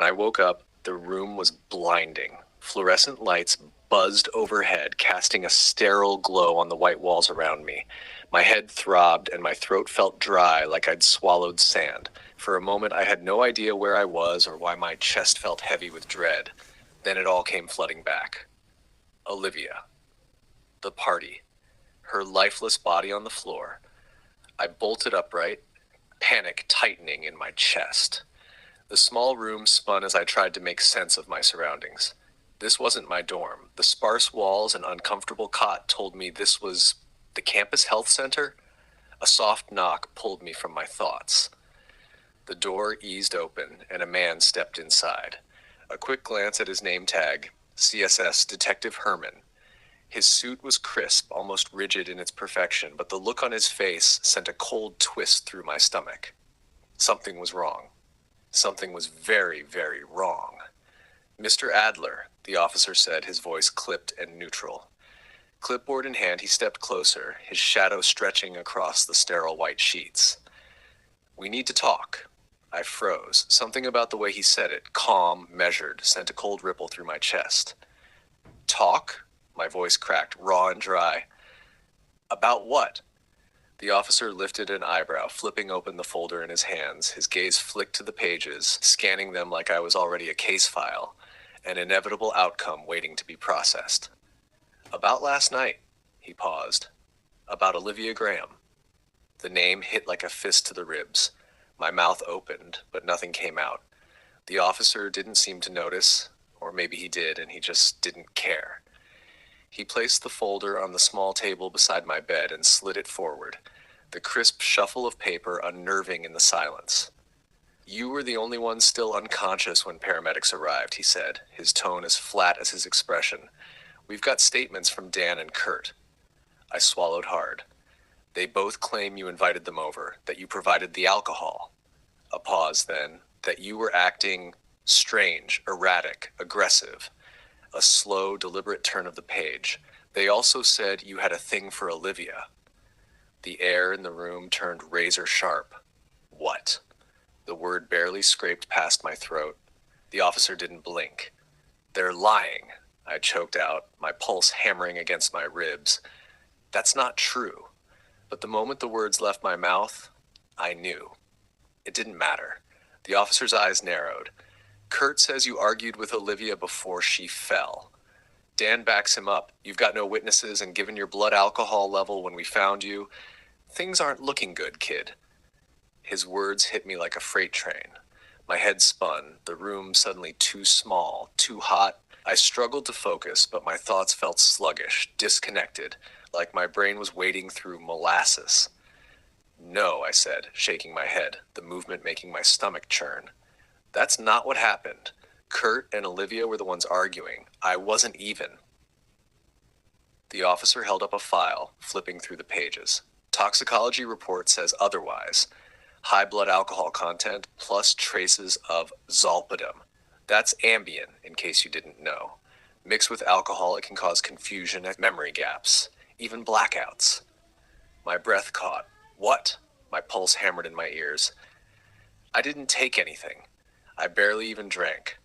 When I woke up, the room was blinding. Fluorescent lights buzzed overhead, casting a sterile glow on the white walls around me. My head throbbed and my throat felt dry like I'd swallowed sand. For a moment, I had no idea where I was or why my chest felt heavy with dread. Then it all came flooding back. Olivia. The party. Her lifeless body on the floor. I bolted upright, panic tightening in my chest. The small room spun as I tried to make sense of my surroundings. This wasn't my dorm. The sparse walls and uncomfortable cot told me this was the campus health center. A soft knock pulled me from my thoughts. The door eased open and a man stepped inside. A quick glance at his name tag, CSS Detective Herman. His suit was crisp, almost rigid in its perfection, but the look on his face sent a cold twist through my stomach. Something was wrong. Something was very, very wrong. Mr. Adler, the officer said, his voice clipped and neutral. Clipboard in hand, he stepped closer, his shadow stretching across the sterile white sheets. We need to talk. I froze. Something about the way he said it, calm, measured, sent a cold ripple through my chest. Talk? My voice cracked, raw and dry. About what? The officer lifted an eyebrow, flipping open the folder in his hands. His gaze flicked to the pages, scanning them like I was already a case file, an inevitable outcome waiting to be processed. About last night, he paused. About Olivia Graham. The name hit like a fist to the ribs. My mouth opened, but nothing came out. The officer didn't seem to notice, or maybe he did and he just didn't care. He placed the folder on the small table beside my bed and slid it forward, the crisp shuffle of paper unnerving in the silence. You were the only one still unconscious when paramedics arrived, he said, his tone as flat as his expression. We've got statements from Dan and Kurt. I swallowed hard. They both claim you invited them over, that you provided the alcohol. A pause then, that you were acting strange, erratic, aggressive. A slow, deliberate turn of the page. They also said you had a thing for Olivia. The air in the room turned razor sharp. What? The word barely scraped past my throat. The officer didn't blink. They're lying, I choked out, my pulse hammering against my ribs. That's not true. But the moment the words left my mouth, I knew. It didn't matter. The officer's eyes narrowed. Kurt says you argued with Olivia before she fell. Dan backs him up. You've got no witnesses, and given your blood alcohol level when we found you, things aren't looking good, kid. His words hit me like a freight train. My head spun, the room suddenly too small, too hot. I struggled to focus, but my thoughts felt sluggish, disconnected, like my brain was wading through molasses. No, I said, shaking my head, the movement making my stomach churn. That's not what happened. Kurt and Olivia were the ones arguing. I wasn't even. The officer held up a file, flipping through the pages. Toxicology report says otherwise. High blood alcohol content plus traces of zolpidem. That's Ambien, in case you didn't know. Mixed with alcohol, it can cause confusion and memory gaps, even blackouts. My breath caught. What? My pulse hammered in my ears. I didn't take anything. I barely even drank.